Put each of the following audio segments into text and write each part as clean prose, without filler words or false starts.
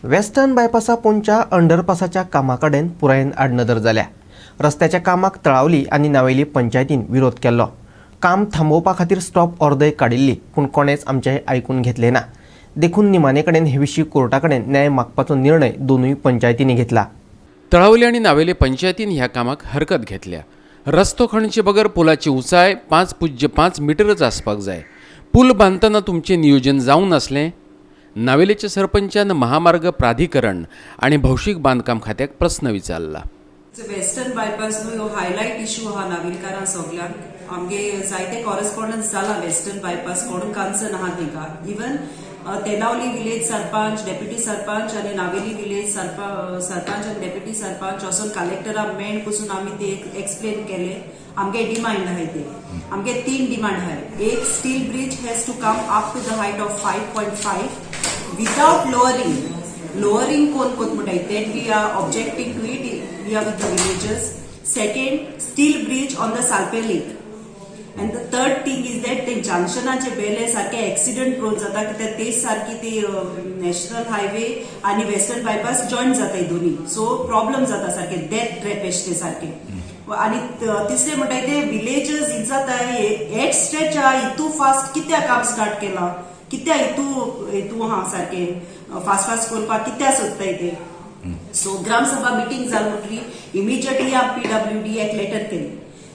Western बायपासा पोंच्या अंडरपासाच्या कामाकडेन पुरायेन आडनदर जाल्या. रस्त्याच्या कामाक तळावली आनी नावेली पंचायतीन विरोध केल्लो. काम थांबोवपा खातीर स्टॉप ऑर्डर काडिल्ली, पूण कोणेच आमचें आयकून घेतलें ना. देखून निमाणे कडेन हे विशीं कोर्टा कडेन न्याय मागपाचो निर्णय दोनूय पंचायतींनी घेतला. तळावली आणि नावेली पंचायतीन ह्या कामाक हरकत घेतल्या. रस्तो खणचे बगर पुलाची उंचाय 5.5 मिटरच आसपाक जाय. पूल बांदतना तुमचें नियोजन जावंक नासलें? नावेलीच्या सरपंचान महामार्ग प्राधिकरण आणि भौशीक बांदकाम खात्याक प्रस्न विचारला. वेस्टर्न बायपास न्हू ह्यो हायलायट इश्यू आहा नाविलकारां सगळ्यांक. आमगे जायते कॉरेस्पॉन्डन्स जाला वेस्टर्न बायपास कोण कन्सर्न आहा तेका. Even Telaulim village sarpanch, deputy sarpanch आणि नावेली विलेज सरपंच आणि डेप्युटी सरपंच वचून कलेक्टराक मेण पसून आमी ते एक्सप्लेन केले. आमगे डिमांड आहाय ते. आमगे 3 डिमांड आहाय. एक, steel bridge has to come up to the height of 5.5 without lowering कोण म्हणटाय that we are objecting to it. We are with the villagers. Second, steel bridge on the Salpe Lake. And the third thing is that the junctionाचे Bele सारखे accident prone जाता कित्याक ते सारखी ती national highway आणि western bypass joint जाताय दोन्ही. So problem जाता सारखे डेथ ट्रॅप एशते सारखे. आणि तिसरे म्हणटाय ते विलेजर्स इत जाता एट स्ट्रेच इतू फास्ट कित्याक काम स्टार्ट केला, कित्याक इतू हा सारखे फास्ट करपाक कित्याक सोदताय ते. सो ग्रामसभा मिटींग जाल म्हटली इमिजिएटली PWD एक लेटर केली.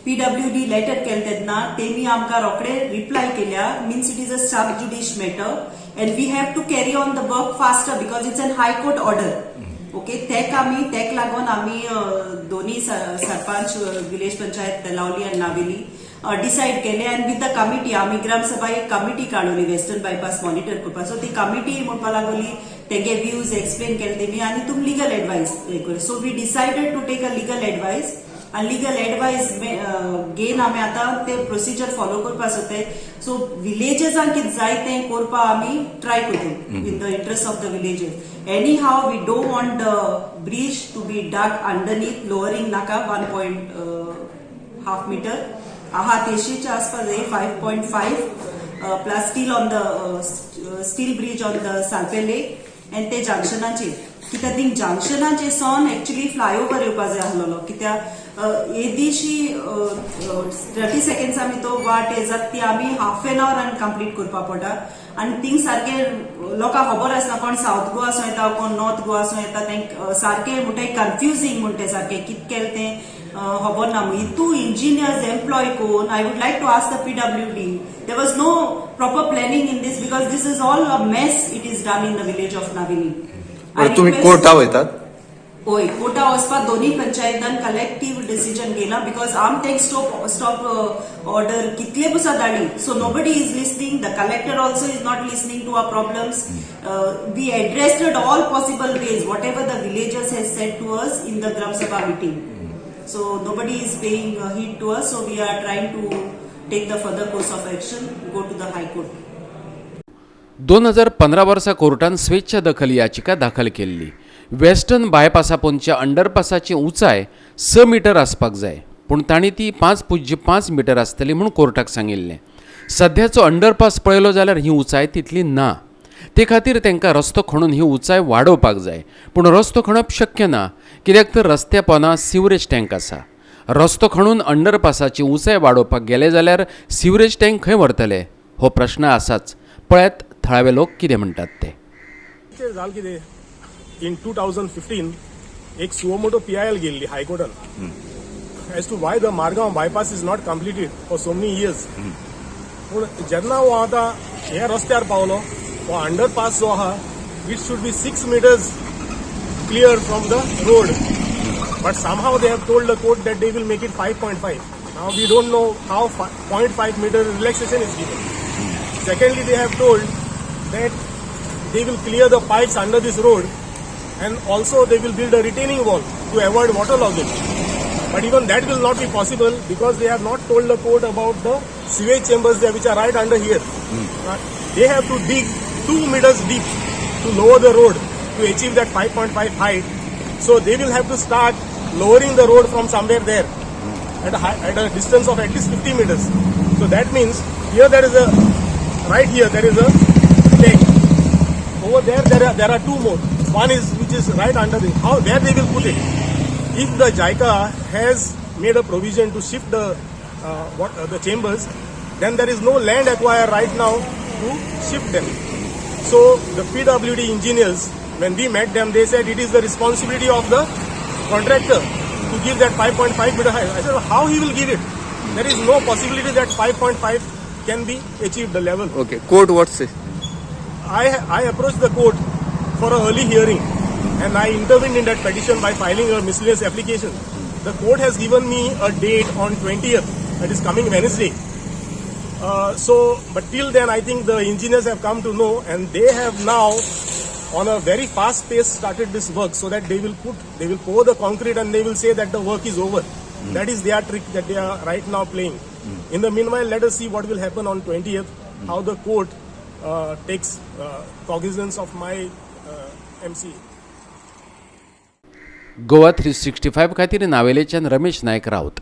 PWD लेटर केले तेन्ना तेमी आमकां रोखडे रिप्लाय केल्या, means it is a sub ज्युडिश matter and we have to carry on the work faster because it's an high court order. Okay, तेक लागून आमी दोन्ही सरपंच विलेज पंचायत तेलावली आनी नावेली डिसाइड केले अँड विथ द कमिटी आमी ग्रामसभा एक कमिटी काडली वेस्टर्न बायपास मॉनिटर करपाक. सो ती कमिटी म्हणपा लागली तेंगे व्ह्यूज एक्सप्लेन केले तेमी आनी तुम लीगल एडवायस कर. So we decided to take a legal advice आणि लीगल एडवायस घेवन आमी आतां ते प्रोसिजर फॉलो करपा सोदताय. सो विलेजर्सांक कितें जाय तें करपा आमी ट्राय करता in the interest of the villagers. Anyhow we don't want the bridge to be dug underneath, lowering नाका 1.5 मीटर आहा तेशीच्या आसपास 5.5 plus steel on the steel bridge on the Salpem lake and ते जंक्शनाचेर. कित्याक थिंग जंक्शनाचेर सोन actually flyover येवपा जाय आसलोलो. कित्याक येदीशी 30 सेकंड्स आमी तो वाट येजात ती आमी हाफ एन आवरान कंप्लीट करपा पडटा. आनी थिंग सारखे लोकांक खबर आसना कोण साऊथ गोवा आसूं येता कोण नॉर्थ गोवा आसूं येता. तेंक सारखे म्हणटा कन्फ्युजींग म्हणटे सारखे कितें केलें तें खबर ना. इतू इंजिनियर्स एम्प्लॉय कोण. I would like to ask the PWD. There was no proper planning in this because this is all a mess it is done in the village of Navelim. तुम्ही कोर्टा वयतात? होय, कोर्टा वचपाक दोन्ही पंचायतान कलेक्टिव्ह डिसिजन घेला बिकॉज आम तें स्टॉप ऑर्डर कितले पुसा धाडली. So nobody is listening. The collector also is not listening to our problems. We addressed all possible ways whatever the villagers has said to us in the gram sabha meeting. So nobody is paying heed to us. So we are trying to take the further course of action, go to the High Court. 2015 वर्सा कोर्टान स्वेच्छा दखल याचिका दाखल केल्ली. Western बायपासा पोंच्या अंडरपासाची उंचाय 6 metre आसपाक जाय, पूण तांणी ती 5.5 मीटर आसतली म्हूण कोर्टाक सांगिल्लें. सध्याचो अंडरपास पळयलो जाल्यार ही उंचाय तितली ना. ते खातीर तांकां रस्तो खणून ही उंचाय वाडोवपाक जाय. पूण रस्तो खणप शक्य ना कित्याक तर रस्त्या पोंदा सिवरेज टँक आसा. रस्तो खणून अंडरपासाची उंचाय वाडोवपाक गेले जाल्यार सिवरेज टँक खंय व्हरतले हो प्रश्न आसाच. पळयात थळावे लोक कितें म्हणटात ते. जाल कितें इन 2015 एक सुमोटो PIL गेल्ली हायकोर्टान as to why the Margao bypass is not completed for so many years. पूण जेन्ना हो आतां ह्या रस्त्यार पावलो हो अंडरपास जो आहा it should be 6 meters clear from the road, but somehow they have told the court that they will make it 5.5. Now we don't know how 0.5 meter relaxation is given. Secondly, they have told that they will clear the pipes under this road and also they will build a retaining wall to avoid waterlogging. But even that will not be possible because they have not told the court about the sewage chambers there which are right under here. They have to dig 2 meters deep to lower the road to achieve that 5.5 height. So they will have to start lowering the road from somewhere there at a distance of at least 50 meters. So that means here there is a, right here there is a lake. Over there are 2 more. one is which is right under the how where they will put it. If the JICA has made a provision to shift the chambers, then there is no land acquired right now to shift them. So the PWD engineers, when we met them, they said it is the responsibility of the contractor to give that 5.5 meter height. I said, how he will give it? There is no possibility that 5.5 can be achieved, the level. Okay, court what says? I approached the court for an early hearing and I intervened in that petition by filing a miscellaneous application. The court has given me a date on 20th, that is coming Wednesday. But till then, I think the engineers have come to know, and they have now, on a very fast pace, started this work so that they will pour the concrete and they will say that the work is over. That is their trick that they are right now playing. In the meanwhile, let us see what will happen on 20th, how the court takes cognizance of my MC. Goa 365 खातीर नावेलेच्यान रमेश नायक रावत.